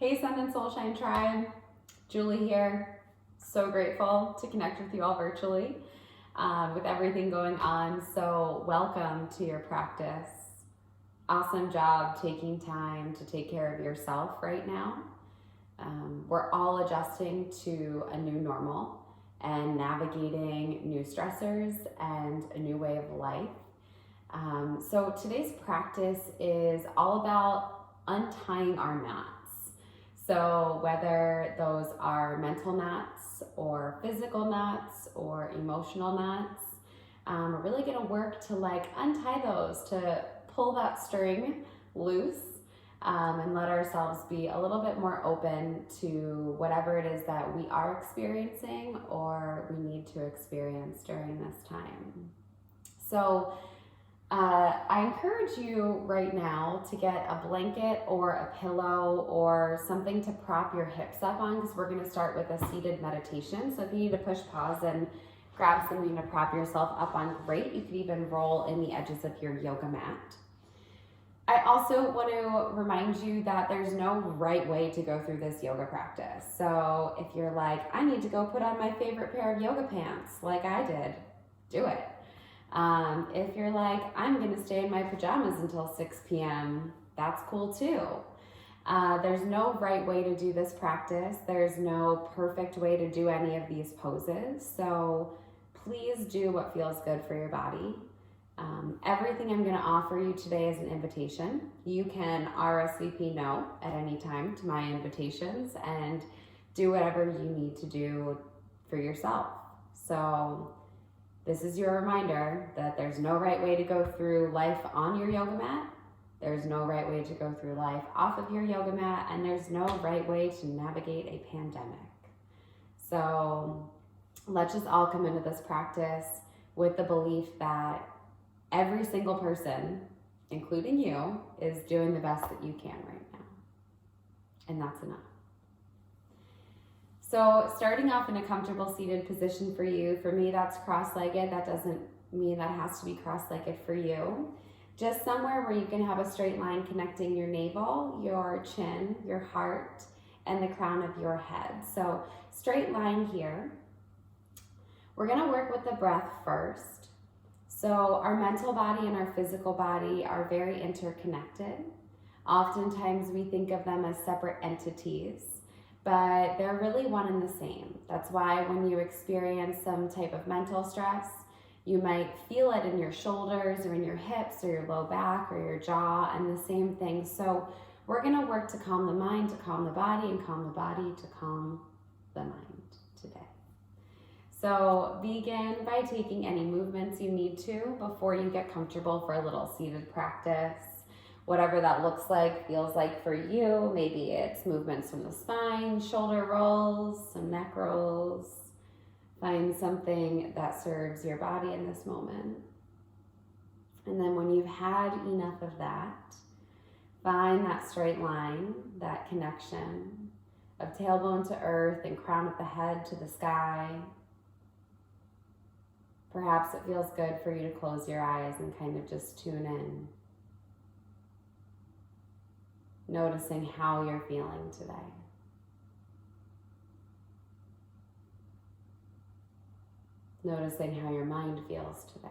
Hey Sun and Soulshine Tribe, Julie here. So grateful to connect with you all virtually with everything going on. So welcome to your practice. Awesome job taking time to take care of yourself right now. We're all adjusting to a new normal and navigating new stressors and a new way of life. So today's practice is all about untying our knots. So whether those are mental knots or physical knots or emotional knots, we're really gonna work to untie those, to pull that string loose and let ourselves be a little bit more open to whatever it is that we are experiencing or we need to experience during this time. So I encourage you right now to get a blanket or a pillow or something to prop your hips up on, because we're going to start with a seated meditation. So if you need to push pause and grab something to prop yourself up on, great. You could even roll in the edges of your yoga mat. I also want to remind you that there's no right way to go through this yoga practice. So if you're like, I need to go put on my favorite pair of yoga pants like I did, do it. If you're like, I'm going to stay in my pajamas until 6 p.m., that's cool too. There's no right way to do this practice. There's no perfect way to do any of these poses. So please do what feels good for your body. Everything I'm going to offer you today is an invitation. You can RSVP no at any time to my invitations and do whatever you need to do for yourself. So this is your reminder that there's no right way to go through life on your yoga mat. There's no right way to go through life off of your yoga mat, and there's no right way to navigate a pandemic. So let's just all come into this practice with the belief that every single person, including you, is doing the best that you can right now. And that's enough. So starting off in a comfortable seated position for you, for me that's cross-legged. That doesn't mean that has to be cross-legged for you. Just somewhere where you can have a straight line connecting your navel, your chin, your heart, and the crown of your head. So straight line here. We're gonna work with the breath first. So our mental body and our physical body are very interconnected. Oftentimes we think of them as separate entities, but they're really one and the same. That's why when you experience some type of mental stress, you might feel it in your shoulders or in your hips or your low back or your jaw, and the same thing. So we're gonna work to calm the mind, to calm the body, and calm the body to calm the mind today. So begin by taking any movements you need to before you get comfortable for a little seated practice. Whatever that looks like, feels like for you. Maybe it's movements from the spine, shoulder rolls, some neck rolls. Find something that serves your body in this moment. And then when you've had enough of that, find that straight line, that connection of tailbone to earth and crown of the head to the sky. Perhaps it feels good for you to close your eyes and kind of just tune in. Noticing how you're feeling today. Noticing how your mind feels today.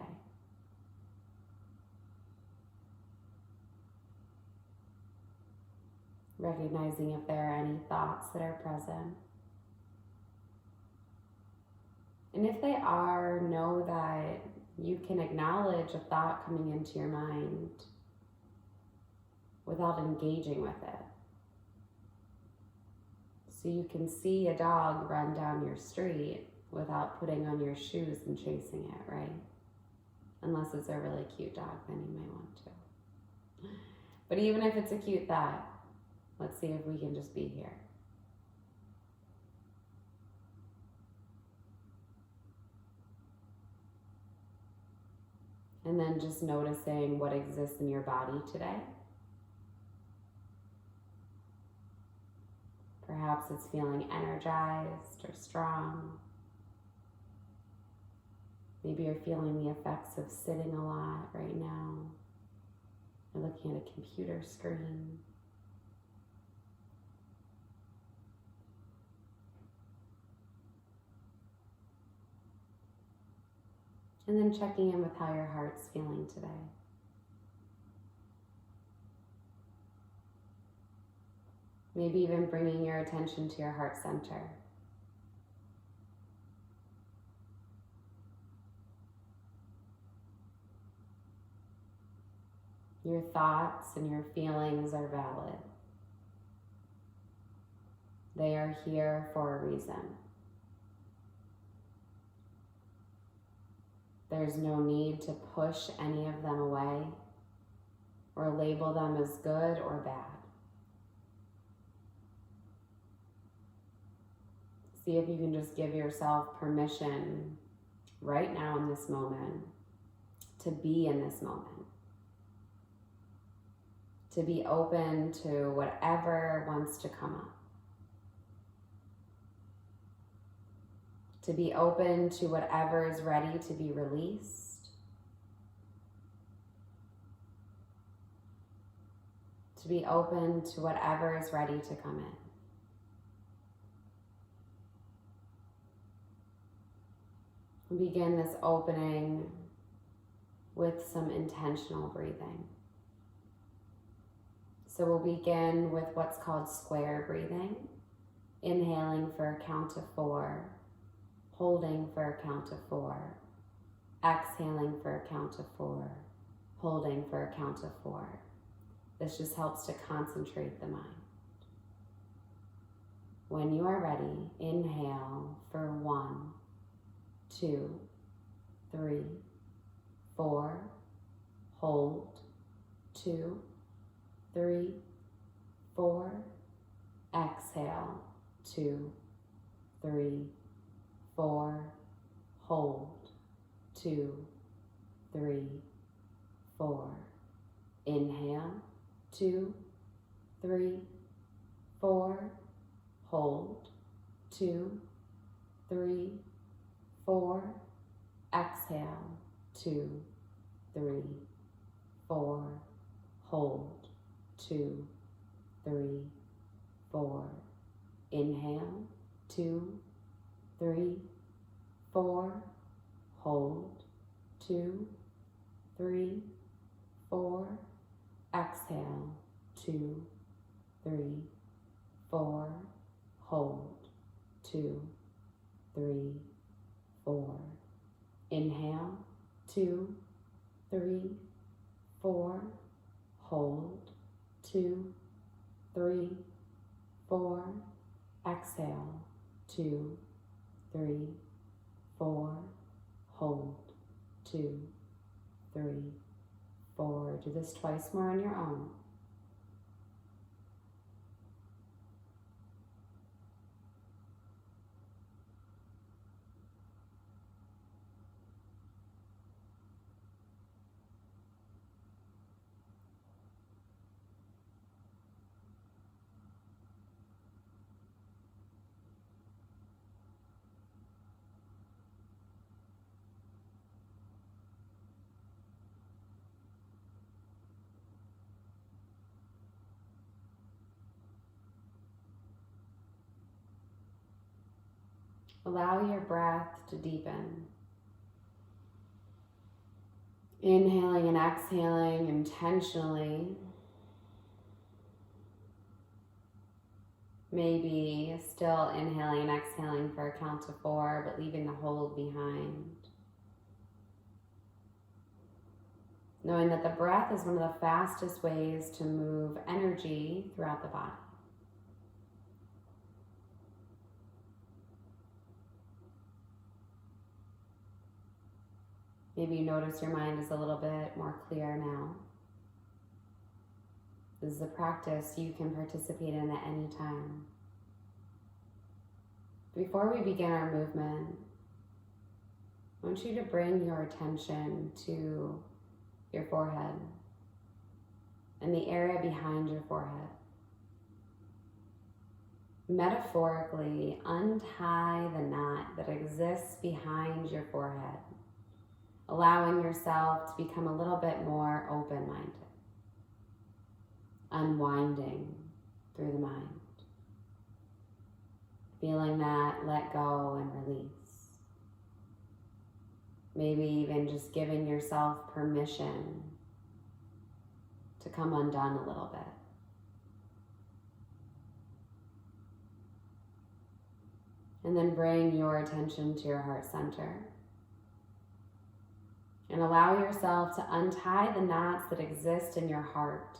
Recognizing if there are any thoughts that are present. And if they are, know that you can acknowledge a thought coming into your mind without engaging with it. So you can see a dog run down your street without putting on your shoes and chasing it, right? Unless it's a really cute dog, then you may want to. But even if it's a cute thought, let's see if we can just be here. And then just noticing what exists in your body today. Perhaps it's feeling energized or strong. Maybe you're feeling the effects of sitting a lot right now, or looking at a computer screen. And then checking in with how your heart's feeling today. Maybe even bringing your attention to your heart center. Your thoughts and your feelings are valid. They are here for a reason. There's no need to push any of them away or label them as good or bad. See if you can just give yourself permission right now in this moment to be in this moment. To be open to whatever wants to come up. To be open to whatever is ready to be released. To be open to whatever is ready to come in. We begin this opening with some intentional breathing. So we'll begin with what's called square breathing. Inhaling for a count of 4. Holding for a count of 4. Exhaling for a count of 4. Holding for a count of 4. This just helps to concentrate the mind. When you are ready, inhale for 1, 2, 3, 4. Hold. 2, 3, 4. Exhale. 2, 3, 4. Hold. 2, 3, 4. Inhale. 2, 3, 4. Hold. 2, 3, 4. Exhale. 2, 3, 4. Hold. 2, 3, 4. Inhale. 2, 3, 4. Hold. 2, 3, 4. Exhale. 2, 3, 4. Hold. 2, 3, 4. Inhale. 2, 3, 4. Hold. 2, 3, 4. Exhale. 2, 3, 4. Hold. 2, 3, 4. Do this twice more on your own. Allow your breath to deepen. Inhaling and exhaling intentionally. Maybe still inhaling and exhaling for a count of 4, but leaving the hold behind. Knowing that the breath is one of the fastest ways to move energy throughout the body. Maybe you notice your mind is a little bit more clear now. This is a practice you can participate in at any time. Before we begin our movement, I want you to bring your attention to your forehead and the area behind your forehead. Metaphorically, untie the knot that exists behind your forehead, allowing yourself to become a little bit more open-minded, unwinding through the mind, feeling that let go and release. Maybe even just giving yourself permission to come undone a little bit. And then bring your attention to your heart center. And allow yourself to untie the knots that exist in your heart.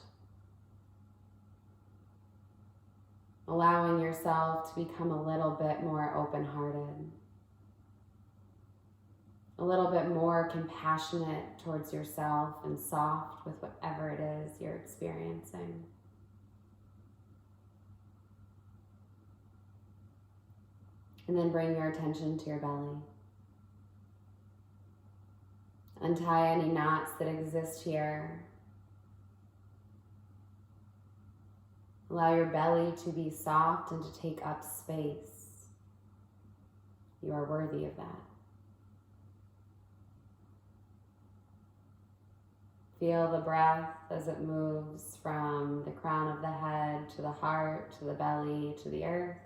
Allowing yourself to become a little bit more open-hearted. A little bit more compassionate towards yourself and soft with whatever it is you're experiencing. And then bring your attention to your belly. Untie any knots that exist here. Allow your belly to be soft and to take up space. You are worthy of that. Feel the breath as it moves from the crown of the head to the heart, to the belly, to the earth,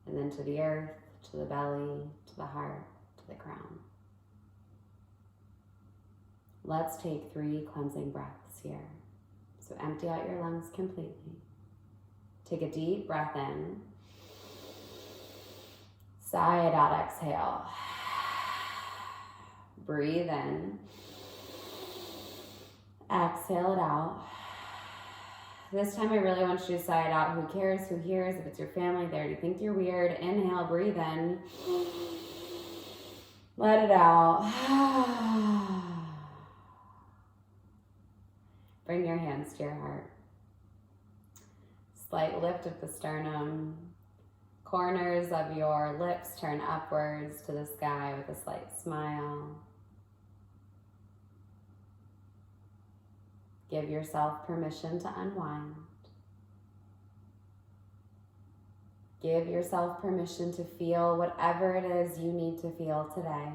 and then to the earth, to the belly, to the heart, to the crown. Let's take 3 cleansing breaths here. So empty out your lungs completely. Take a deep breath in. Sigh it out, exhale. Breathe in. Exhale it out. This time I really want you to sigh it out. Who cares? Who hears? If it's your family there, you think you're weird. Inhale, breathe in. Let it out. Bring your hands to your heart. Slight lift of the sternum. Corners of your lips turn upwards to the sky with a slight smile. Give yourself permission to unwind. Give yourself permission to feel whatever it is you need to feel today.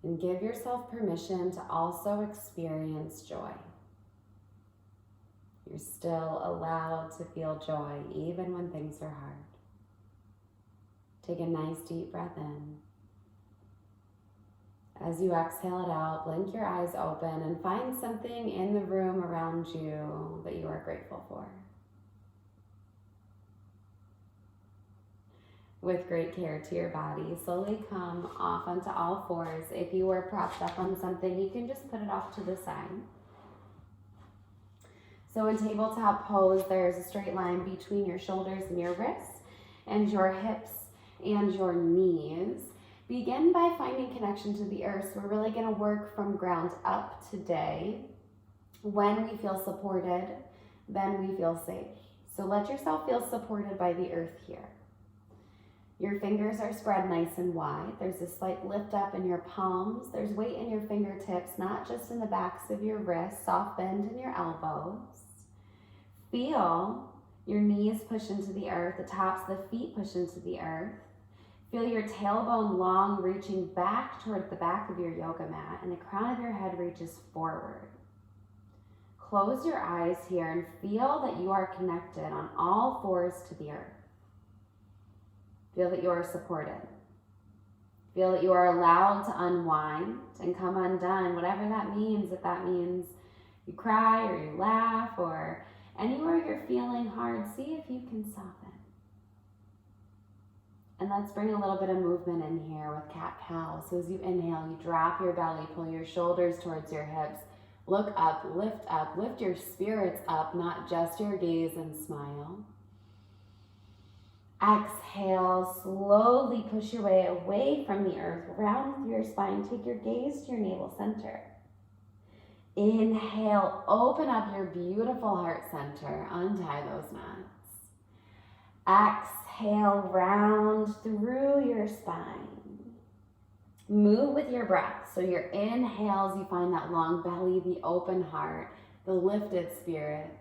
And give yourself permission to also experience joy. You're still allowed to feel joy even when things are hard. Take a nice deep breath in. As you exhale it out, blink your eyes open and find something in the room around you that you are grateful for. With great care to your body, slowly come off onto all fours. If you were propped up on something, you can just put it off to the side. So in tabletop pose, there's a straight line between your shoulders and your wrists and your hips and your knees. Begin by finding connection to the earth. So we're really going to work from ground up today. When we feel supported, then we feel safe. So let yourself feel supported by the earth here. Your fingers are spread nice and wide. There's a slight lift up in your palms. There's weight in your fingertips, not just in the backs of your wrists. Soft bend in your elbows. Feel your knees push into the earth. The tops of the feet push into the earth. Feel your tailbone long, reaching back toward the back of your yoga mat, and the crown of your head reaches forward. Close your eyes here and feel that you are connected on all fours to the earth. Feel that you are supported. Feel that you are allowed to unwind and come undone, whatever that means. If that means you cry or you laugh or anywhere you're feeling hard, see if you can soften. And let's bring a little bit of movement in here with cat-cow. So as you inhale, you drop your belly, pull your shoulders towards your hips. Look up, lift your spirits up, not just your gaze, and smile. Exhale, slowly push your way away from the earth, round through your spine. Take your gaze to your navel center. Inhale, open up your beautiful heart center. Untie those knots. Exhale, round through your spine. Move with your breath. So your inhales, you find that long belly, the open heart, the lifted spirits.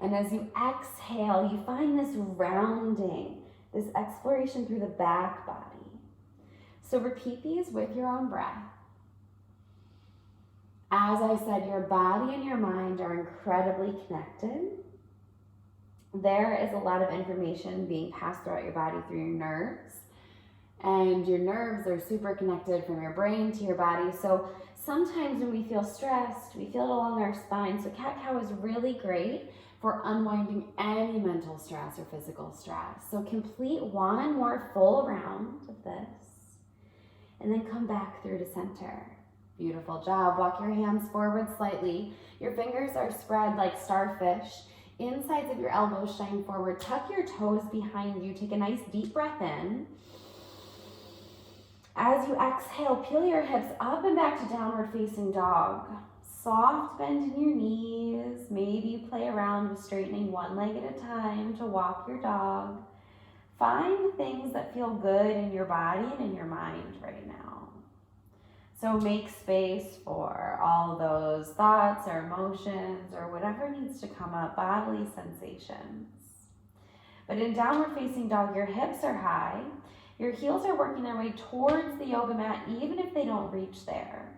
And as you exhale, you find this rounding, this exploration through the back body. So repeat these with your own breath. As I said, your body and your mind are incredibly connected. There is a lot of information being passed throughout your body through your nerves. And your nerves are super connected from your brain to your body. So sometimes when we feel stressed, we feel it along our spine. So cat-cow is really great for unwinding any mental stress or physical stress. So complete one more full round of this, and then come back through to center. Beautiful job. Walk your hands forward slightly. Your fingers are spread like starfish. Insides of your elbows shine forward. Tuck your toes behind you. Take a nice deep breath in. As you exhale, peel your hips up and back to downward facing dog. Soft bend in your knees. Maybe you play around with straightening one leg at a time to walk your dog. Find things that feel good in your body and in your mind right now. So make space for all those thoughts or emotions or whatever needs to come up, bodily sensations. But in downward facing dog, your hips are high. Your heels are working their way towards the yoga mat, even if they don't reach there.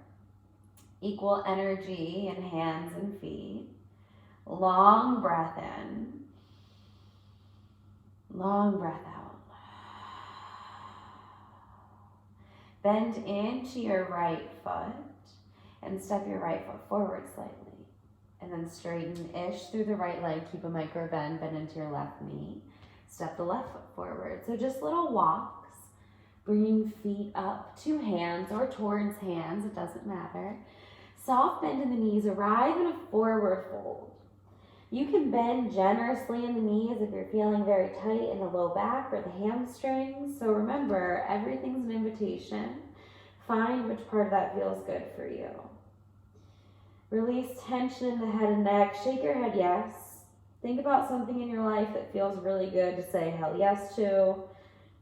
Equal energy in hands and feet. Long breath in. Long breath out. Bend into your right foot and step your right foot forward slightly. And then straighten-ish through the right leg. Keep a micro bend into your left knee. Step the left foot forward. So just little walks. Bringing feet up to hands or towards hands, it doesn't matter. Soft bend in the knees, arrive in a forward fold. You can bend generously in the knees if you're feeling very tight in the low back or the hamstrings. So remember, everything's an invitation. Find which part of that feels good for you. Release tension in the head and neck. Shake your head yes. Think about something in your life that feels really good to say hell yes to.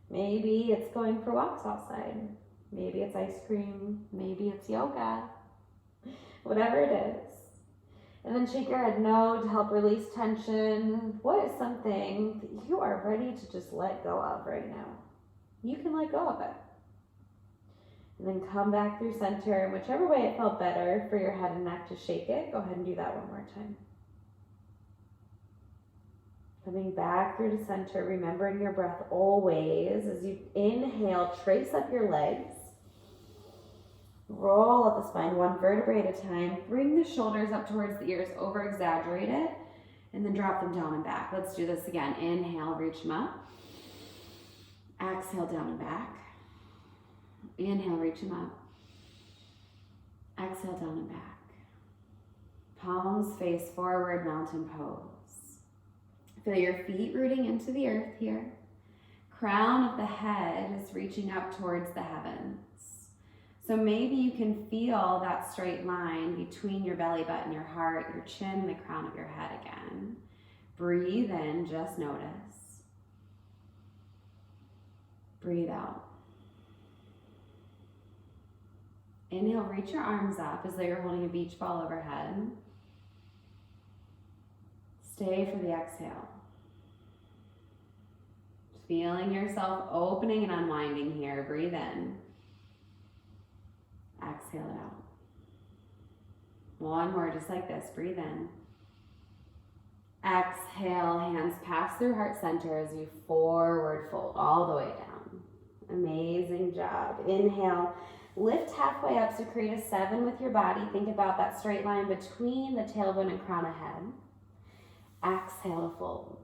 Maybe it's going for walks outside. Maybe it's ice cream. Maybe it's yoga. Whatever it is. And then shake your head no to help release tension. What is something that you are ready to just let go of right now? You can let go of it. And then come back through center. And whichever way it felt better for your head and neck to shake it, go ahead and do that one more time. Coming back through to center, remembering your breath always. As you inhale, trace up your legs. Roll up the spine, one vertebrae at a time. Bring the shoulders up towards the ears, over-exaggerate it, and then drop them down and back. Let's do this again. Inhale, reach them up. Exhale, down and back. Inhale, reach them up. Exhale, down and back. Palms face forward, mountain pose. Feel your feet rooting into the earth here. Crown of the head is reaching up towards the heavens. So maybe you can feel that straight line between your belly button, your heart, your chin, and the crown of your head again. Breathe in, just notice. Breathe out. Inhale, reach your arms up as though you're holding a beach ball overhead. Stay for the exhale. Feeling yourself opening and unwinding here. Breathe in. Exhale it out. One more, just like this. Breathe in. Exhale, hands pass through heart center as you forward fold all the way down. Amazing job. Inhale, lift halfway up, so create a 7 with your body. Think about that straight line between the tailbone and crown of head. Exhale to fold.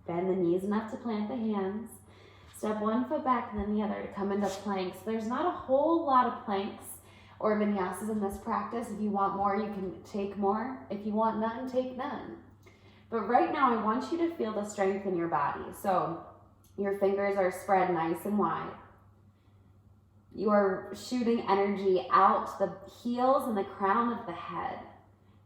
Bend the knees enough to plant the hands. Step one foot back and then the other to come into plank. So there's not a whole lot of planks or vinyasas in this practice. If you want more, you can take more. If you want none, take none. But right now, I want you to feel the strength in your body. So your fingers are spread nice and wide. You are shooting energy out the heels and the crown of the head.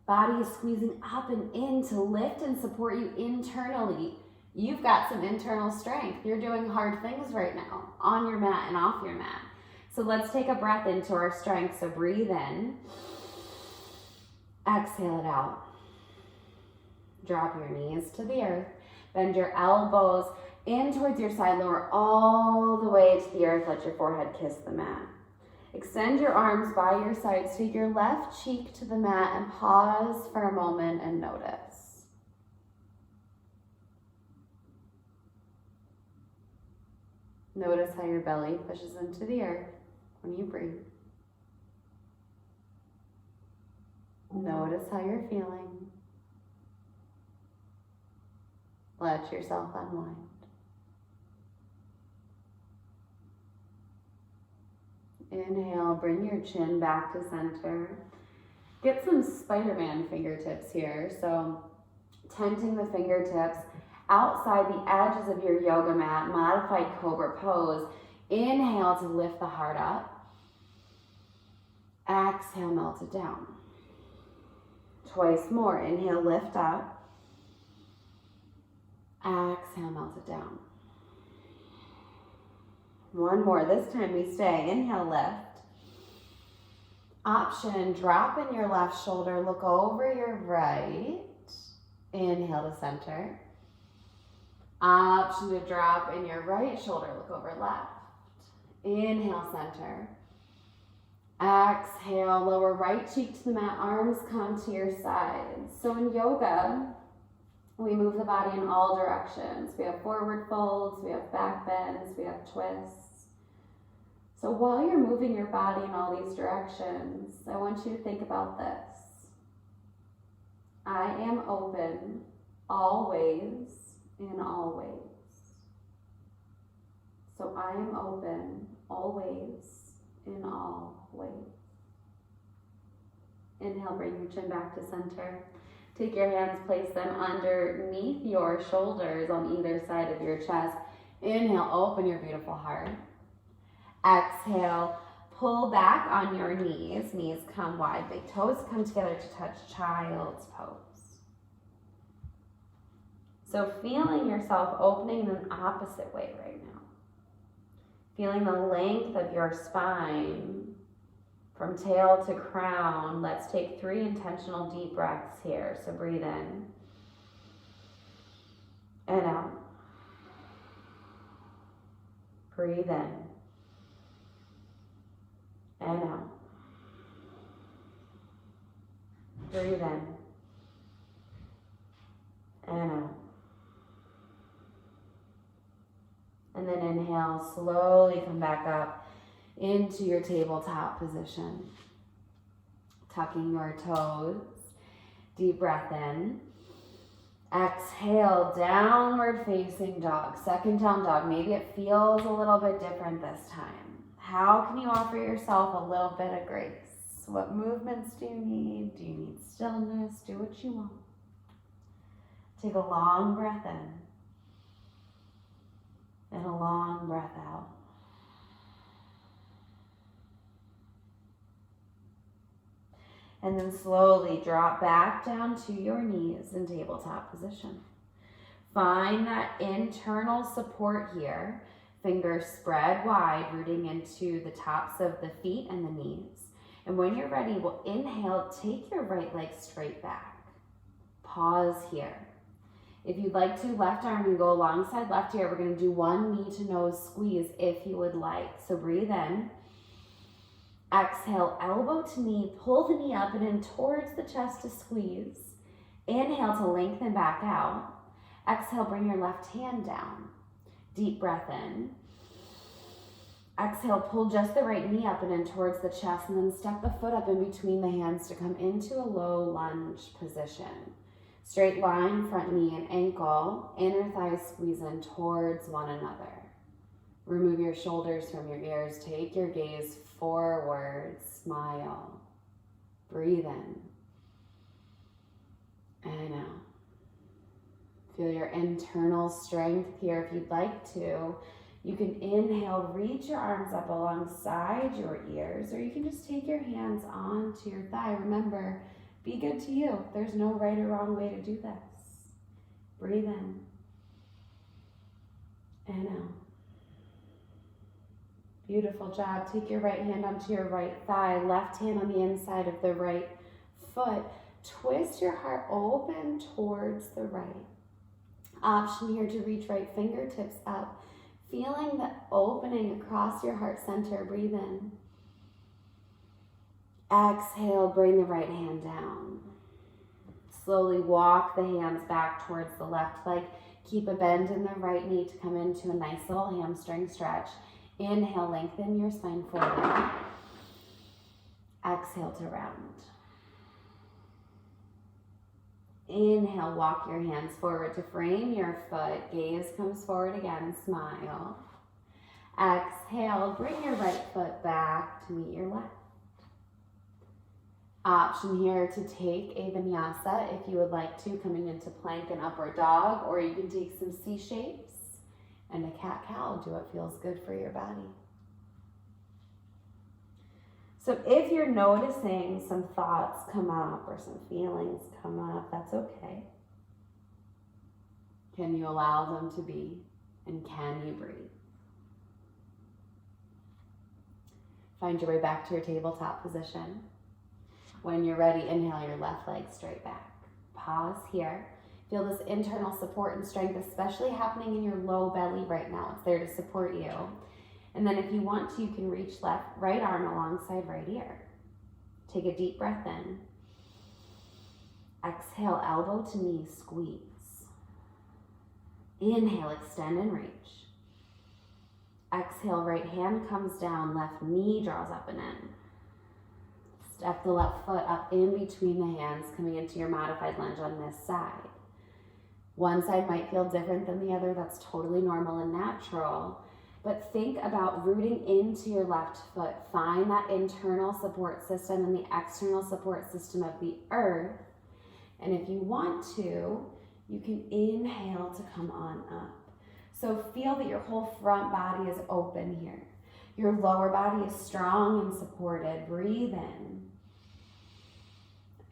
Body is squeezing up and in to lift and support you internally. You've got some internal strength. You're doing hard things right now on your mat and off your mat. So let's take a breath into our strength. So breathe in. Exhale it out. Drop your knees to the earth. Bend your elbows in towards your side. Lower all the way to the earth. Let your forehead kiss the mat. Extend your arms by your sides. Take your left cheek to the mat and pause for a moment and notice. Notice how your belly pushes into the earth when you breathe. Notice how you're feeling. Let yourself unwind. Inhale, bring your chin back to center. Get some Spider-Man fingertips here. So tenting the fingertips outside the edges of your yoga mat, modified cobra pose. Inhale to lift the heart up. Exhale, melt it down. Twice more. Inhale, lift up. Exhale, melt it down. One more. This time we stay. Inhale, lift. Option, drop in your left shoulder. Look over your right. Inhale to center. Option to drop in your right shoulder. Look over left. Inhale, center. Exhale, lower right cheek to the mat. Arms come to your sides. So in yoga, we move the body in all directions. We have forward folds, we have back bends, we have twists. So while you're moving your body in all these directions, I want you to think about this. I am open always in all ways. So I am open always in all ways. Inhale, bring your chin back to center. Take your hands, place them underneath your shoulders on either side of your chest. Inhale, open your beautiful heart. Exhale, pull back on your knees. Knees come wide, big toes come together to touch child's pose. So feeling yourself opening in an opposite way right now. Feeling the length of your spine from tail to crown. Let's take 3 intentional deep breaths here. So breathe in and out. Breathe in and out. Breathe in and out. And then inhale, slowly come back up into your tabletop position. Tucking your toes. Deep breath in. Exhale, downward facing dog. Second down dog. Maybe it feels a little bit different this time. How can you offer yourself a little bit of grace? What movements do you need? Do you need stillness? Do what you want. Take a long breath in. And a long breath out. And then slowly drop back down to your knees in tabletop position. Find that internal support here. Fingers spread wide, rooting into the tops of the feet and the knees. And when you're ready, we'll inhale, take your right leg straight back. Pause here. If you'd like to, left arm, you go alongside left ear. We're going to do one knee to nose squeeze if you would like. So breathe in. Exhale, elbow to knee, pull the knee up and in towards the chest to squeeze. Inhale to lengthen back out. Exhale, bring your left hand down. Deep breath in. Exhale, pull just the right knee up and in towards the chest, and then step the foot up in between the hands to come into a low lunge position. Straight line, front knee and ankle, inner thighs squeeze in towards one another. Remove your shoulders from your ears. Take your gaze forward. Smile. Breathe in and out. Feel your internal strength here. If you'd like to, you can inhale, reach your arms up alongside your ears, or you can just take your hands onto your thigh. Remember, be good to you. There's no right or wrong way to do this. Breathe in and out. Beautiful job. Take your right hand onto your right thigh, left hand on the inside of the right foot. Twist your heart open towards the right. Option here to reach right fingertips up. Feeling the opening across your heart center. Breathe in. Exhale, bring the right hand down. Slowly walk the hands back towards the left leg. Keep a bend in the right knee to come into a nice little hamstring stretch. Inhale, lengthen your spine forward. Exhale to round. Inhale, walk your hands forward to frame your foot. Gaze comes forward again, smile. Exhale, bring your right foot back to meet your left. Option here to take a vinyasa if you would like to, coming into plank and upward dog, or you can take some C shapes and a cat-cow. Do what feels good for your body. So if you're noticing some thoughts come up or some feelings come up, that's okay. Can you allow them to be? And can you breathe? Find your way back to your tabletop position. When you're ready, inhale your left leg straight back. Pause here. Feel this internal support and strength, especially happening in your low belly right now. It's there to support you. And then if you want to, you can reach right arm alongside right ear. Take a deep breath in. Exhale, elbow to knee, squeeze. Inhale, extend and reach. Exhale, right hand comes down, left knee draws up and in. Step the left foot up in between the hands, coming into your modified lunge on this side. One side might feel different than the other. That's totally normal and natural. But think about rooting into your left foot. Find that internal support system and the external support system of the earth. And if you want to, you can inhale to come on up. So feel that your whole front body is open here. Your lower body is strong and supported. Breathe in.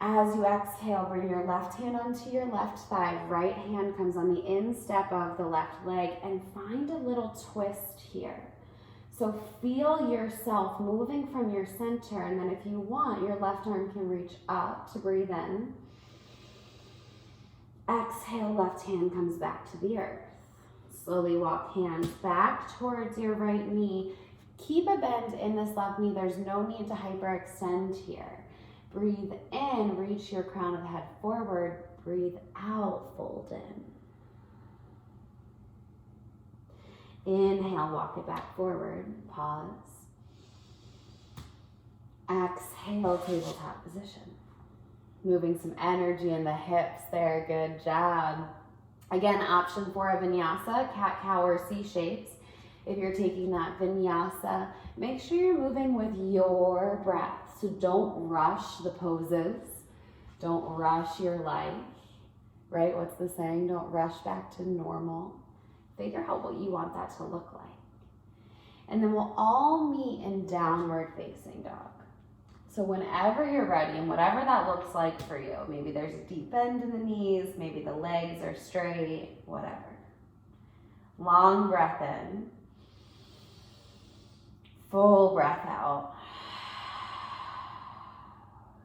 As you exhale, bring your left hand onto your left thigh. Right hand comes on the instep of the left leg and find a little twist here. So feel yourself moving from your center, and then if you want, your left arm can reach up to breathe in. Exhale, left hand comes back to the earth. Slowly walk hands back towards your right knee. Keep a bend in this left knee. There's no need to hyperextend here. Breathe in, reach your crown of the head forward. Breathe out, fold in. Inhale, walk it back forward. Pause. Exhale, tabletop position. Moving some energy in the hips there. Good job. Again, option for a vinyasa, cat-cow or C shapes. If you're taking that vinyasa, make sure you're moving with your breath. So don't rush the poses. Don't rush your life, right? What's the saying? Don't rush back to normal. Figure out what you want that to look like. And then we'll all meet in downward facing dog. So whenever you're ready, and whatever that looks like for you, maybe there's a deep bend in the knees, maybe the legs are straight, whatever. Long breath in. Full breath out.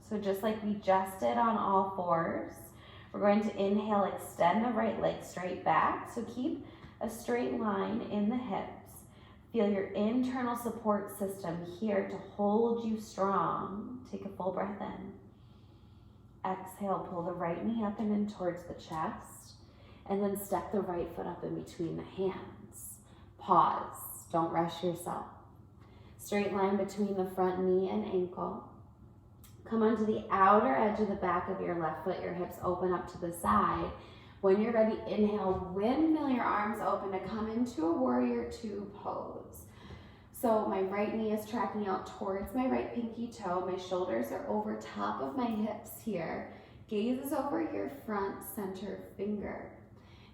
So just like we just did on all fours, we're going to inhale, extend the right leg straight back. So keep a straight line in the hips. Feel your internal support system here to hold you strong. Take a full breath in. Exhale, pull the right knee up and in towards the chest. And then step the right foot up in between the hands. Pause. Don't rush yourself. Straight line between the front knee and ankle. Come onto the outer edge of the back of your left foot. Your hips open up to the side. When you're ready, inhale, windmill your arms open to come into a warrior two pose. So my right knee is tracking out towards my right pinky toe. My shoulders are over top of my hips here. Gaze is over your front center finger.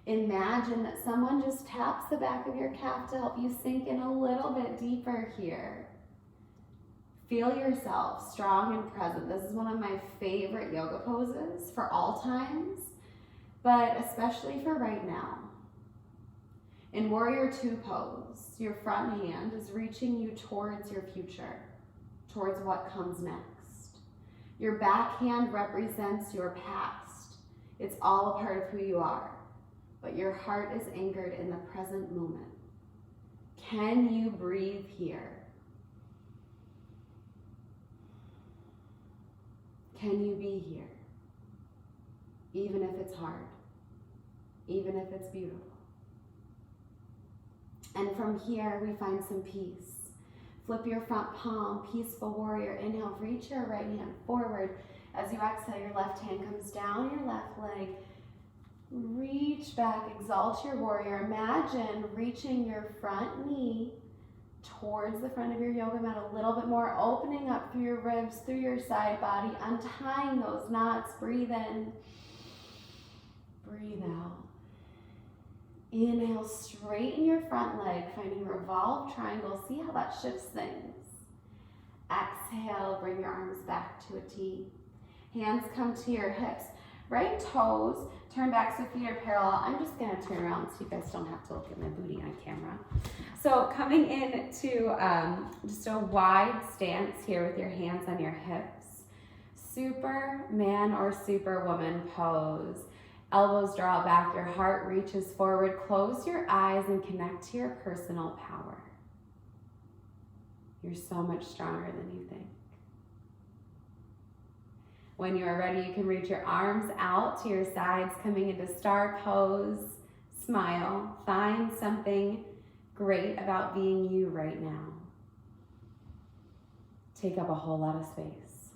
Imagine that someone just taps the back of your calf to help you sink in a little bit deeper here. Feel yourself strong and present. This is one of my favorite yoga poses for all times, but especially for right now. In Warrior Two pose, your front hand is reaching you towards your future, towards what comes next. Your back hand represents your past. It's all a part of who you are, but your heart is anchored in the present moment. Can you breathe here? Can you be here, even if it's hard? even if it's beautiful. And from here, we find some peace. Flip your front palm, peaceful warrior. Inhale, reach your right hand forward. As you exhale, your left hand comes down your left leg. Reach back, exalt your warrior. Imagine reaching your front knee towards the front of your yoga mat a little bit more, opening up through your ribs, through your side body, untying those knots. Breathe in, breathe out. Inhale, straighten your front leg, finding revolve triangle. See how that shifts things. Exhale, bring your arms back to a T. Hands come to your hips. Right toes turn back so feet are parallel. I'm just gonna turn around so you guys don't have to look at my booty on camera. So coming into just a wide stance here with your hands on your hips. Superman or superwoman pose. Elbows draw back, your heart reaches forward. Close your eyes and connect to your personal power. You're so much stronger than you think. When you are ready, you can reach your arms out to your sides, coming into star pose. Smile. Find something great about being you right now. Take up a whole lot of space.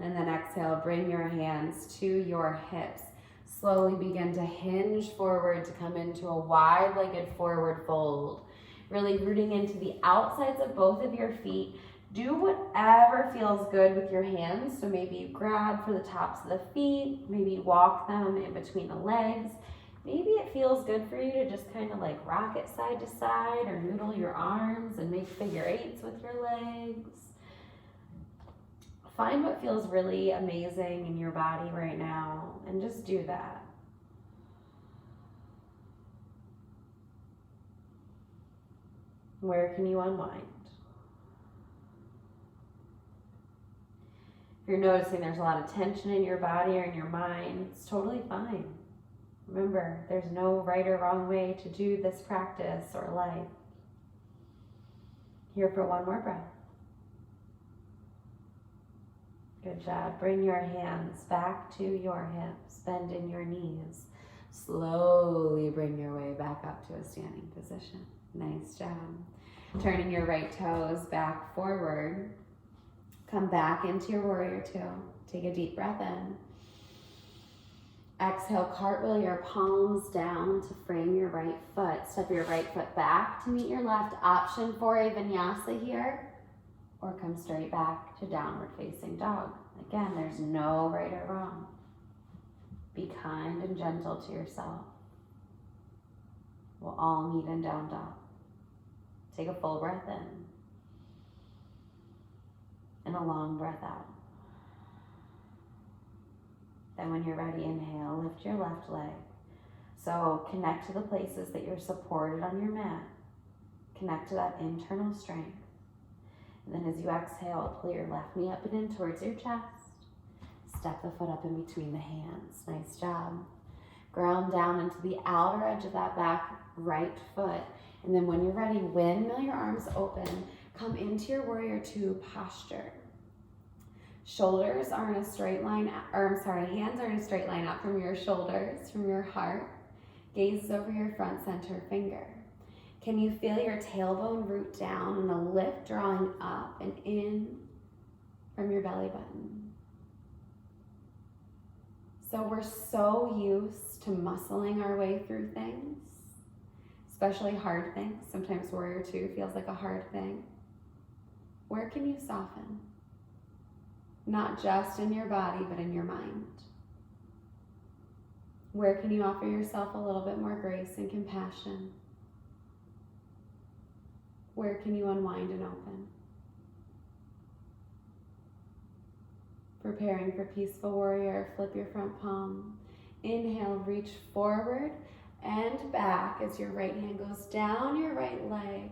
And then exhale, bring your hands to your hips. Slowly begin to hinge forward to come into a wide-legged forward fold. Really rooting into the outsides of both of your feet. Do whatever feels good with your hands. So maybe you grab for the tops of the feet, maybe walk them in between the legs. Maybe it feels good for you to just kind of like rock it side to side or noodle your arms and make figure eights with your legs. Find what feels really amazing in your body right now and just do that. Where can you unwind? If you're noticing there's a lot of tension in your body or in your mind, it's totally fine. Remember, there's no right or wrong way to do this practice or life. Here for one more breath. Good job. Bring your hands back to your hips. Bend in your knees. Slowly bring your way back up to a standing position. Nice job. Turning your right toes back forward. Come back into your warrior two. Take a deep breath in. Exhale, cartwheel your palms down to frame your right foot. Step your right foot back to meet your left. Option for a vinyasa here, or come straight back to downward facing dog. Again, there's no right or wrong. Be kind and gentle to yourself. We'll all meet in down dog. Take a full breath in and a long breath out. Then when you're ready, inhale, lift your left leg. So connect to the places that you're supported on your mat. Connect to that internal strength. And then as you exhale, pull your left knee up and in towards your chest. Step the foot up in between the hands. Nice job. Ground down into the outer edge of that back right foot. And then when you're ready, windmill your arms open. Come into your warrior two posture. Shoulders are in a straight line, hands are in a straight line up from your shoulders, from your heart. Gaze over your front center finger. Can you feel your tailbone root down and a lift drawing up and in from your belly button? So we're so used to muscling our way through things, especially hard things. Sometimes warrior two feels like a hard thing. Where can you soften? Not just in your body, but in your mind. Where can you offer yourself a little bit more grace and compassion? Where can you unwind and open? Preparing for peaceful warrior, flip your front palm. Inhale, reach forward and back as your right hand goes down your right leg.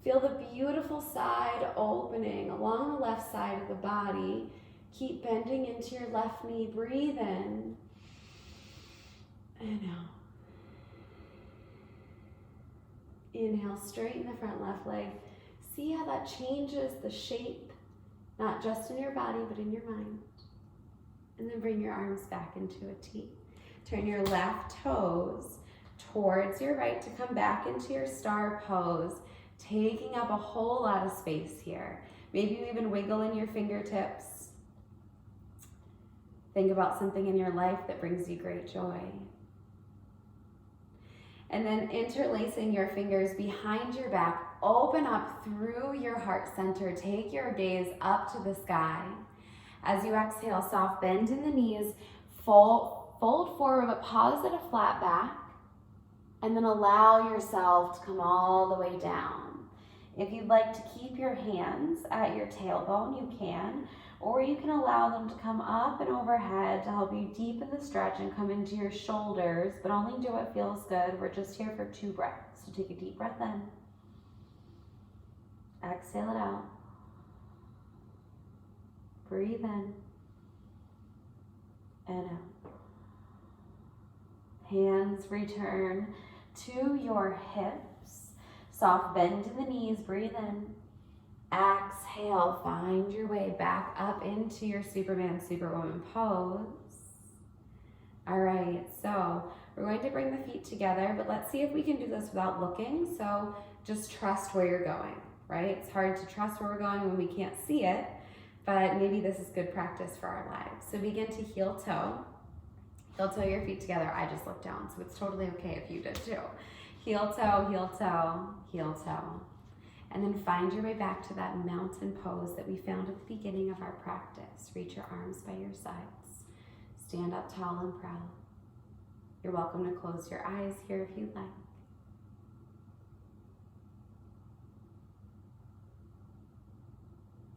Feel the beautiful side opening along the left side of the body. Keep bending into your left knee. Breathe in and out. Inhale, straighten the front left leg. See how that changes the shape, not just in your body, but in your mind. And then bring your arms back into a T. Turn your left toes towards your right to come back into your star pose, taking up a whole lot of space here. Maybe you even wiggle in your fingertips. Think about something in your life that brings you great joy. And then interlacing your fingers behind your back, open up through your heart center. Take your gaze up to the sky. As you exhale, soft bend in the knees, fold forward, but pause at a flat back, and then allow yourself to come all the way down. If you'd like to keep your hands at your tailbone, you can, or you can allow them to come up and overhead to help you deepen the stretch and come into your shoulders, but only do what feels good. We're just here for 2 breaths. So take a deep breath in. Exhale it out. Breathe in and out. Hands return to your hips. Soft bend in the knees. Breathe in. Exhale, find your way back up into your Superman, Superwoman pose. All right, so we're going to bring the feet together, but let's see if we can do this without looking. So just trust where you're going, right? It's hard to trust where we're going when we can't see it, but maybe this is good practice for our lives. So begin to heel toe. Heel toe your feet together. I just looked down, so it's totally okay if you did too. Heel toe, heel toe, heel toe. And then find your way back to that mountain pose that we found at the beginning of our practice. Reach your arms by your sides. Stand up tall and proud. You're welcome to close your eyes here if you'd like.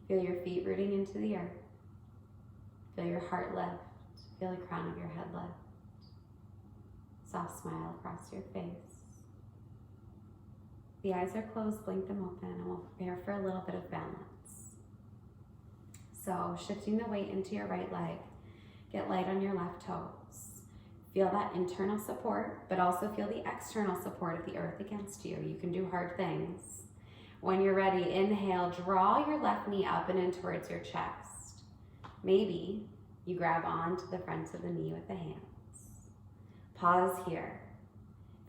Feel your feet rooting into the earth. Feel your heart lift. Feel the crown of your head lift. Soft smile across your face. The eyes are closed, blink them open, and we'll prepare for a little bit of balance. So shifting the weight into your right leg, get light on your left toes. Feel that internal support, but also feel the external support of the earth against you. You can do hard things. When you're ready, inhale, draw your left knee up and in towards your chest. Maybe you grab onto the front of the knee with the hands. Pause here.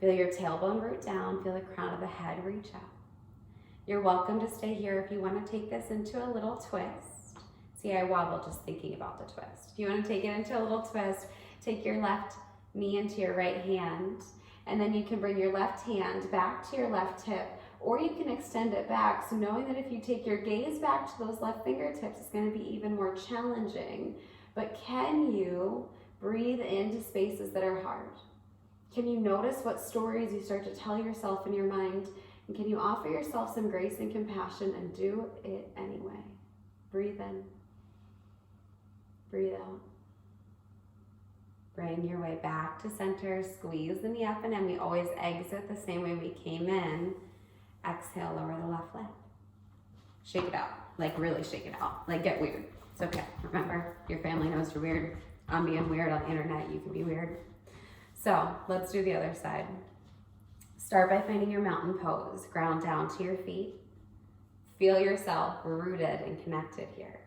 Feel your tailbone root down, feel the crown of the head reach up. You're welcome to stay here if you want to take this into a little twist. See, I wobble just thinking about the twist. If you want to take it into a little twist, take your left knee into your right hand, and then you can bring your left hand back to your left hip, or you can extend it back. So knowing that if you take your gaze back to those left fingertips, it's going to be even more challenging. But can you breathe into spaces that are hard? Can you notice what stories you start to tell yourself in your mind? And can you offer yourself some grace and compassion and do it anyway? Breathe in. Breathe out. Bring your way back to center. Squeeze the knee up and in. We always exit the same way we came in. Exhale, lower the left leg. Shake it out. Like really shake it out. Like get weird. It's okay. Remember, your family knows you're weird. I'm being weird on the internet. You can be weird. So let's do the other side. Start by finding your mountain pose. Ground down to your feet. Feel yourself rooted and connected here.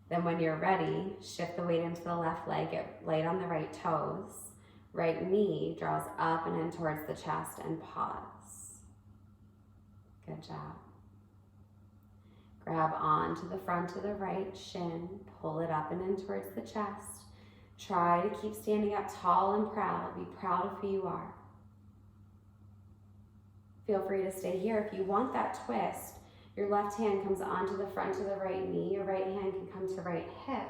Then when you're ready, shift the weight into the left leg. Get light on the right toes. Right knee draws up and in towards the chest and pause. Good job. Grab onto the front of the right shin. Pull it up and in towards the chest. Try to keep standing up tall and proud. Be proud of who you are. Feel free to stay here. If you want that twist, your left hand comes onto the front of the right knee. Your right hand can come to right hip.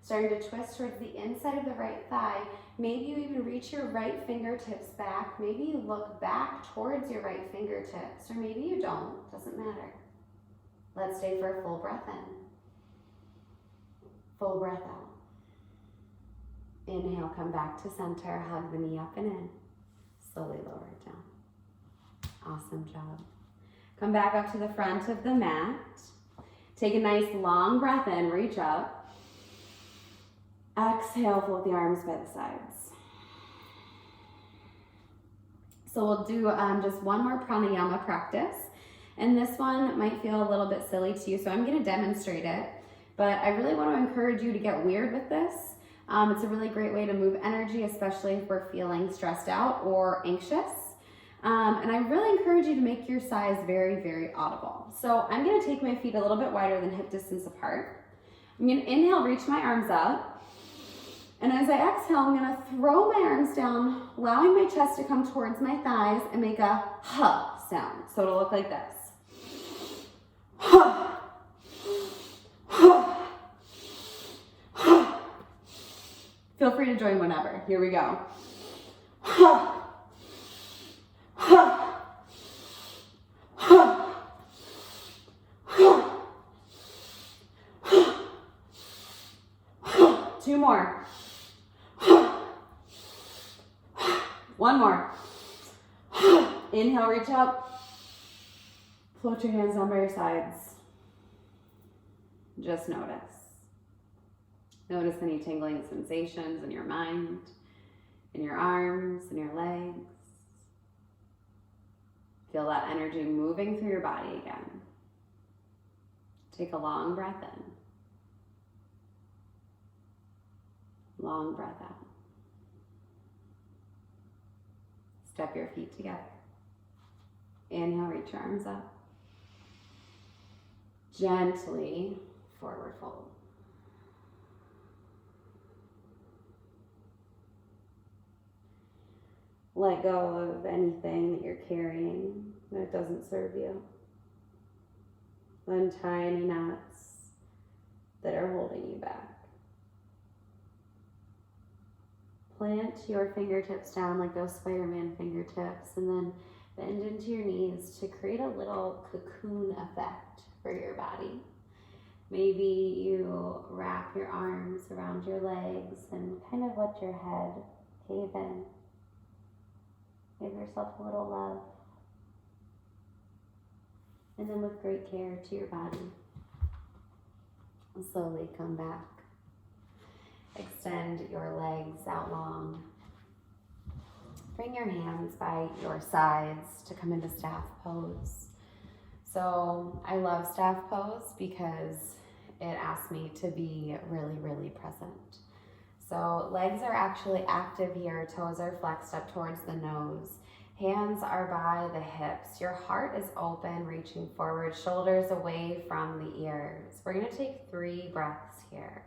Starting to twist towards the inside of the right thigh. Maybe you even reach your right fingertips back. Maybe you look back towards your right fingertips, or maybe you don't. Doesn't matter. Let's stay for a full breath in. Full breath out. Inhale, come back to center, hug the knee up and in. Slowly lower it down. Awesome job. Come back up to the front of the mat. Take a nice long breath in, reach up. Exhale, float the arms by the sides. So we'll do just one more pranayama practice. And this one might feel a little bit silly to you, so I'm gonna demonstrate it. But I really want to encourage you to get weird with this. It's a really great way to move energy, especially if we're feeling stressed out or anxious. And I really encourage you to make your sighs very, very audible. So I'm gonna take my feet a little bit wider than hip distance apart. I'm gonna inhale, reach my arms up. And as I exhale, I'm gonna throw my arms down, allowing my chest to come towards my thighs and make a huh sound. So it'll look like this. Huh. Huh. Huh. Feel free to join whenever. Here we go. Huh. Huh. Huh. Huh. Huh. Two more. One more. Inhale, reach up. Float your hands down by your sides. Just notice. Notice any tingling sensations in your mind, in your arms, in your legs. Feel that energy moving through your body again. Take a long breath in. Long breath out. Step your feet together. Inhale, reach your arms up. Gently forward fold. Let go of anything that you're carrying that doesn't serve you. Untie any knots that are holding you back. Plant your fingertips down like those Spider-Man fingertips, and then bend into your knees to create a little cocoon effect for your body. Maybe you wrap your arms around your legs and kind of let your head cave in. Give yourself a little love. And then with great care to your body, slowly come back. Extend your legs out long. Bring your hands by your sides to come into staff pose. So I love staff pose because it asks me to be really, really present. So legs are actually active here, toes are flexed up towards the nose. Hands are by the hips. Your heart is open, reaching forward, shoulders away from the ears. We're gonna take 3 breaths here.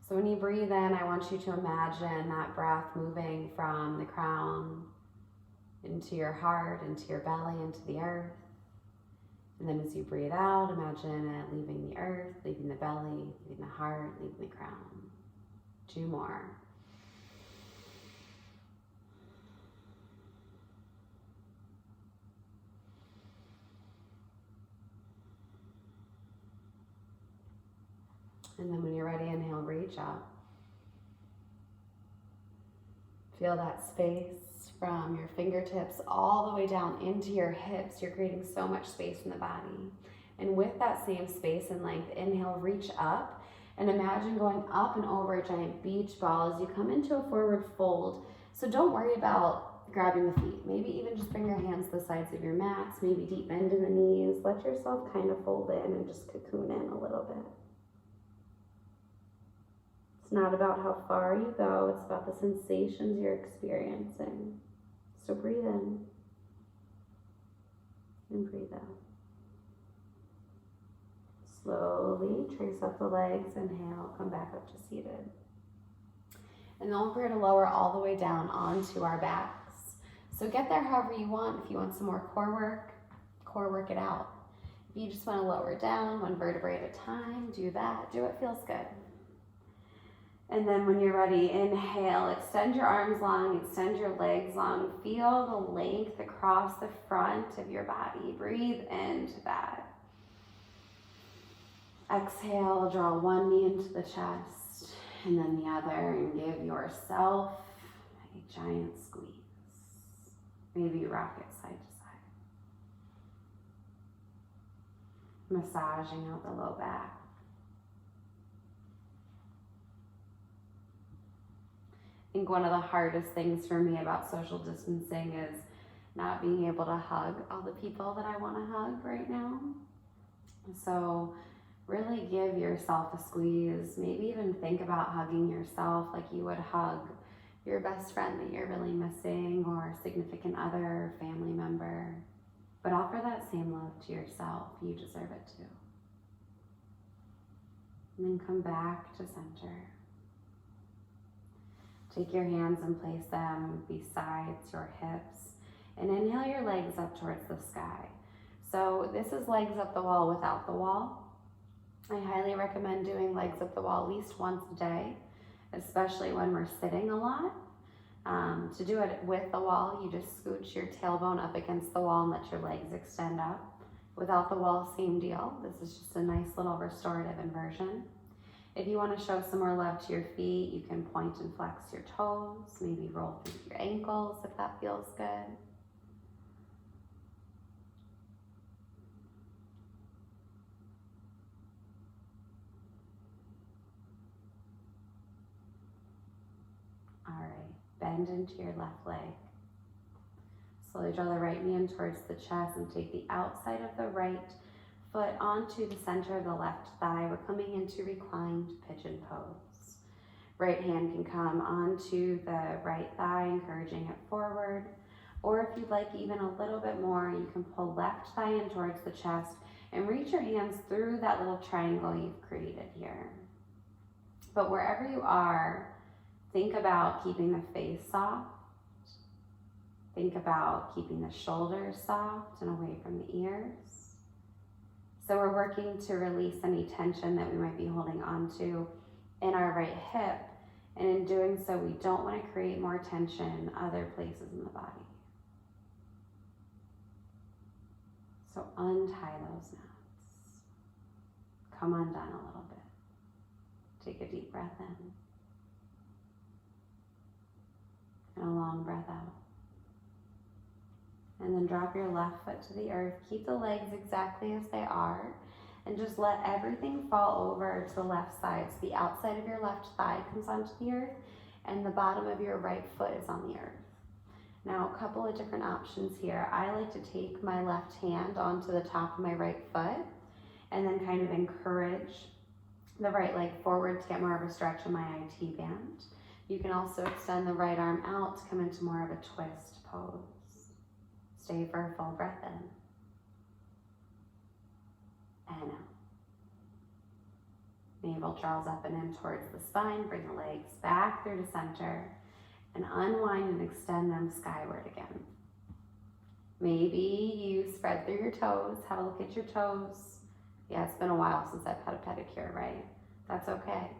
So when you breathe in, I want you to imagine that breath moving from the crown into your heart, into your belly, into the earth. And then as you breathe out, imagine it leaving the earth, leaving the belly, leaving the heart, leaving the crown. 2 more. And then when you're ready, inhale, reach up. Feel that space from your fingertips all the way down into your hips. You're creating so much space in the body. And with that same space and length, inhale, reach up. And imagine going up and over a giant beach ball as you come into a forward fold. So don't worry about grabbing the feet. Maybe even just bring your hands to the sides of your mats. Maybe deep bend in the knees. Let yourself kind of fold in and just cocoon in a little bit. It's not about how far you go. It's about the sensations you're experiencing. So breathe in and breathe out. Slowly trace up the legs, inhale, come back up to seated. And then we're going to lower all the way down onto our backs. So get there however you want. If you want some more core work it out. If you just want to lower down 1 vertebrae at a time, do that. Do what feels good. And then when you're ready, inhale, extend your arms long, extend your legs long. Feel the length across the front of your body. Breathe into that. Exhale, draw one knee into the chest and then the other, and give yourself a giant squeeze. Maybe rock it side to side. Massaging out the low back. I think one of the hardest things for me about social distancing is not being able to hug all the people that I want to hug right now. So Really give yourself a squeeze. Maybe even think about hugging yourself like you would hug your best friend that you're really missing, or significant other, family member. But offer that same love to yourself. You deserve it too. And then come back to center. Take your hands and place them beside your hips. And inhale your legs up towards the sky. So this is legs up the wall without the wall. I highly recommend doing legs up the wall at least once a day, especially when we're sitting a lot. To do it with the wall, you just scooch your tailbone up against the wall and let your legs extend up. Without the wall, same deal. This is just a nice little restorative inversion. If you want to show some more love to your feet, you can point and flex your toes, maybe roll through your ankles if that feels good. All right, bend into your left leg. Slowly draw the right knee in towards the chest and take the outside of the right foot onto the center of the left thigh. We're coming into reclined pigeon pose. Right hand can come onto the right thigh, encouraging it forward. Or if you'd like even a little bit more, you can pull left thigh in towards the chest and reach your hands through that little triangle you've created here. But wherever you are, think about keeping the face soft. Think about keeping the shoulders soft and away from the ears. So we're working to release any tension that we might be holding onto in our right hip. And in doing so, we don't want to create more tension in other places in the body. So untie those knots. Come undone a little bit. Take a deep breath in. And a long breath out. And then drop your left foot to the earth. Keep the legs exactly as they are. And just let everything fall over to the left side. So the outside of your left thigh comes onto the earth and the bottom of your right foot is on the earth. Now, a couple of different options here. I like to take my left hand onto the top of my right foot and then kind of encourage the right leg forward to get more of a stretch in my IT band. You can also extend the right arm out to come into more of a twist pose. Stay for a full breath in. And out. Navel draws up and in towards the spine. Bring the legs back through to center. And unwind and extend them skyward again. Maybe you spread through your toes. Have a look at your toes. Yeah, it's been a while since I've had a pedicure, right? That's okay.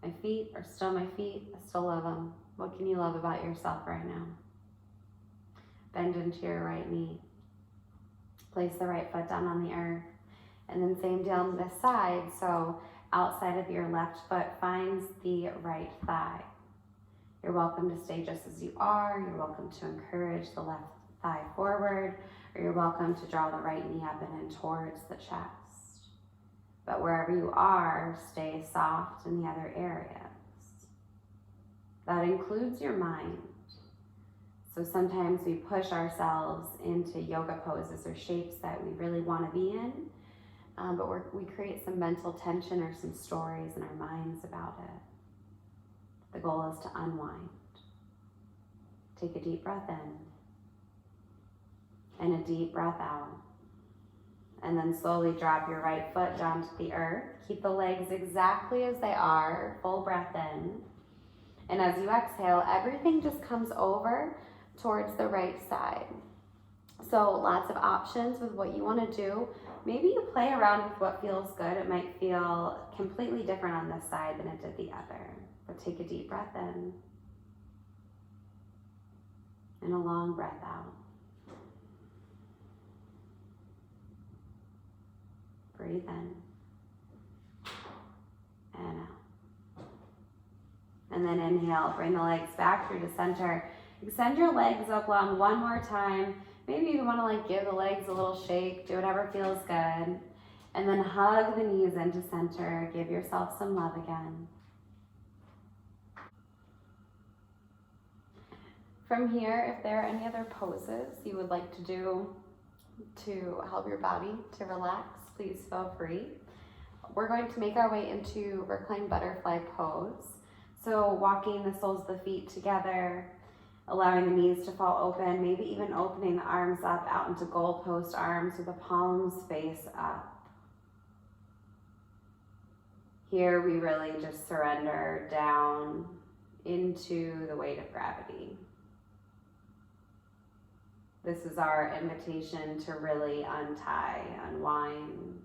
My feet are still my feet. I still love them. What can you love about yourself right now? Bend into your right knee. Place the right foot down on the earth. And then same deal on this side. So outside of your left foot finds the right thigh. You're welcome to stay just as you are. You're welcome to encourage the left thigh forward, or you're welcome to draw the right knee up and in towards the chest. But wherever you are, stay soft in the other areas. That includes your mind. So sometimes we push ourselves into yoga poses or shapes that we really want to be in, but we create some mental tension or some stories in our minds about it. The goal is to unwind. Take a deep breath in and a deep breath out. And then slowly drop your right foot down to the earth. Keep the legs exactly as they are. Full breath in. And as you exhale, everything just comes over towards the right side. So lots of options with what you want to do. Maybe you play around with what feels good. It might feel completely different on this side than it did the other. But take a deep breath in and a long breath out. Breathe in and out. And then inhale, bring the legs back through to center. Extend your legs up long one more time. Maybe you want to give the legs a little shake. Do whatever feels good. And then hug the knees into center. Give yourself some love again. From here, if there are any other poses you would like to do to help your body to relax, please feel free. we're going to make our way into reclined butterfly pose. So walking the soles of the feet together, allowing the knees to fall open, maybe even opening the arms up out into goalpost arms with the palms face up. Here we really just surrender down into the weight of gravity. This is our invitation to really untie, unwind,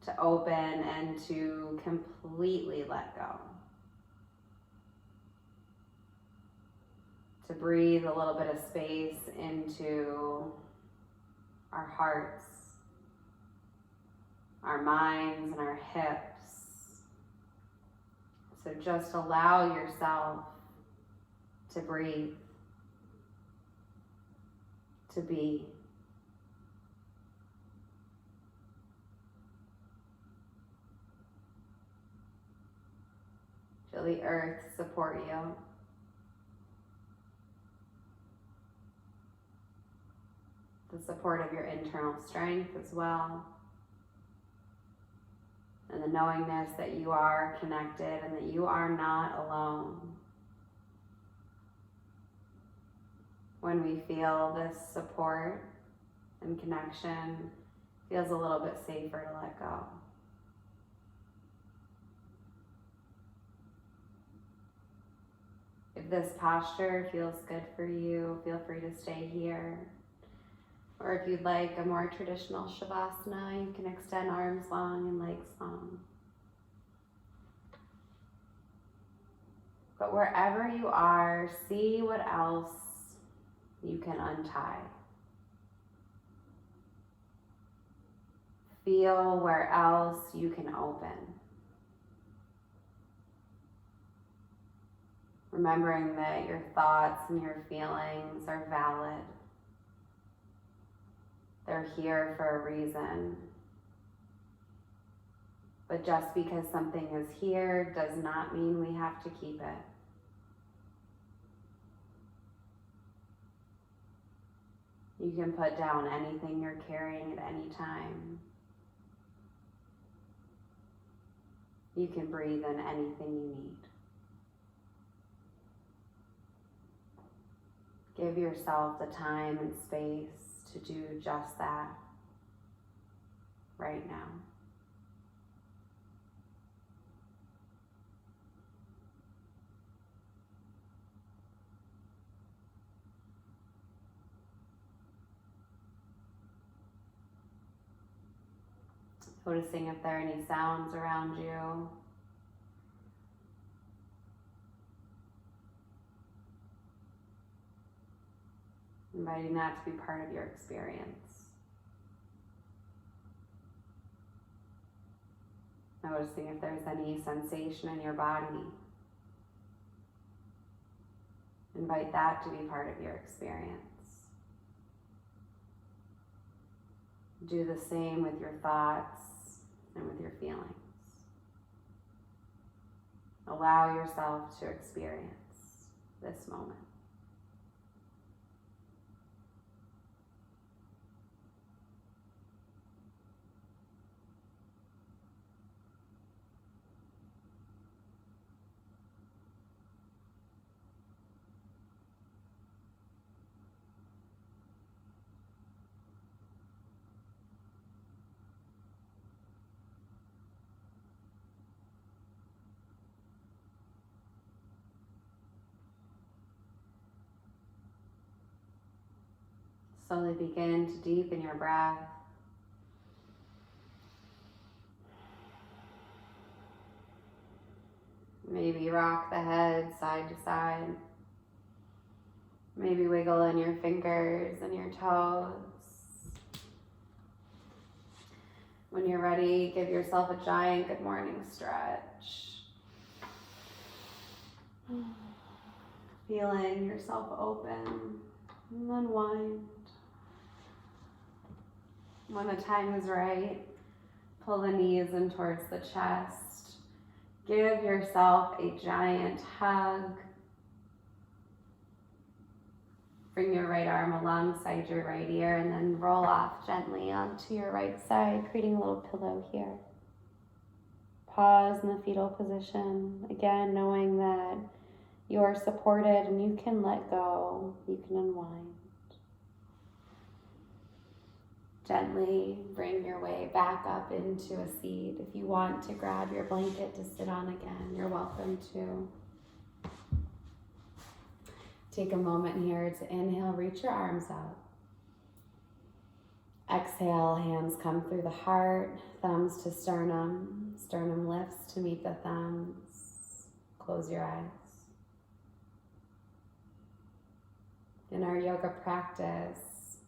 to open and to completely let go. To breathe a little bit of space into our hearts, our minds, and our hips. So just allow yourself to breathe, to be. Feel the earth support you. The support of your internal strength as well. And the knowingness that you are connected and that you are not alone. When we feel this support and connection, it feels a little bit safer to let go. If this posture feels good for you, feel free to stay here. Or if you'd like a more traditional Shavasana, you can extend arms long and legs long. But wherever you are, see what else you can untie. Feel where else you can open. Remembering that your thoughts and your feelings are valid. They're here for a reason. But just because something is here does not mean we have to keep it. You can put down anything you're carrying at any time. You can breathe in anything you need. Give yourself the time and space to do just that right now. Noticing if there are any sounds around you. Inviting that to be part of your experience. Noticing if there's any sensation in your body. Invite that to be part of your experience. Do the same with your thoughts and with your feelings. Allow yourself to experience this moment. Slowly begin to deepen your breath. Maybe rock the head side to side. Maybe wiggle in your fingers and your toes. When you're ready, give yourself a giant good morning stretch. Feeling yourself open and unwind. When the time is right, pull the knees in towards the chest. Give yourself a giant hug. Bring your right arm alongside your right ear and then roll off gently onto your right side, creating a little pillow here. Pause in the fetal position. Again, knowing that you are supported and you can let go, you can unwind. Gently bring your way back up into a seat. If you want to grab your blanket to sit on again, you're welcome to. Take a moment here to inhale, reach your arms out. Exhale, hands come through the heart, thumbs to sternum. Sternum lifts to meet the thumbs. Close your eyes. In our yoga practice,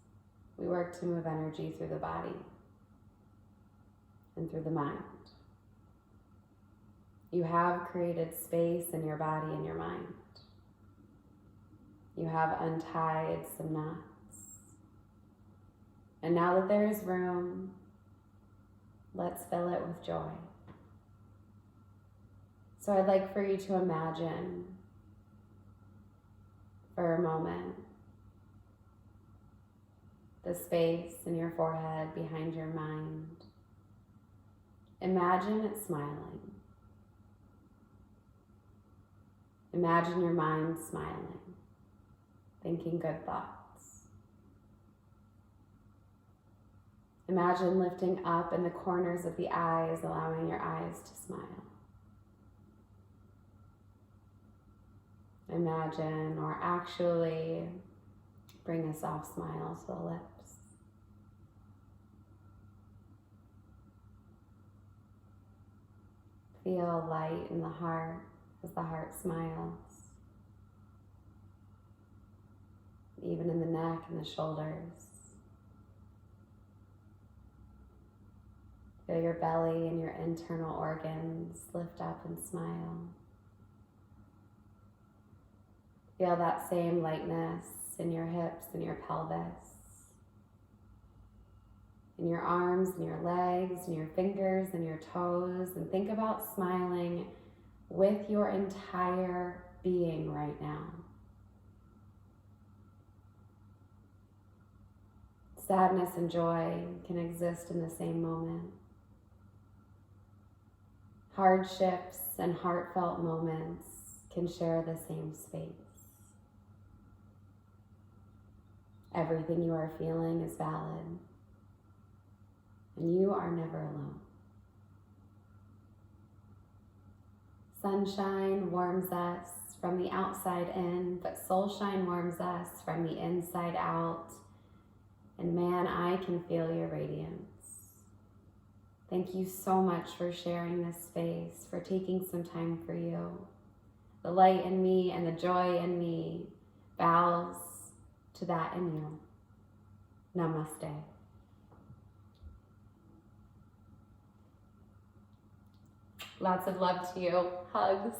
we work to move energy through the body and through the mind. You have created space in your body and your mind. You have untied some knots. And now that there is room, let's fill it with joy. So I'd like for you to imagine for a moment the space in your forehead behind your mind. Imagine it smiling. Imagine your mind smiling, thinking good thoughts. Imagine lifting up in the corners of the eyes, allowing your eyes to smile. Imagine, or actually bring a soft smile to the lips. Feel light in the heart as the heart smiles. Even in the neck and the shoulders. Feel your belly and your internal organs lift up and smile. Feel that same lightness in your hips and your pelvis, in your arms and your legs and your fingers and your toes, and think about smiling with your entire being right now. Sadness and joy can exist in the same moment. Hardships and heartfelt moments can share the same space. Everything you are feeling is valid, and you are never alone. Sunshine warms us from the outside in, but soulshine warms us from the inside out. And man, I can feel your radiance. Thank you so much for sharing this space, for taking some time for you. The light in me and the joy in me bows to that in you. Namaste. Lots of love to you. Hugs.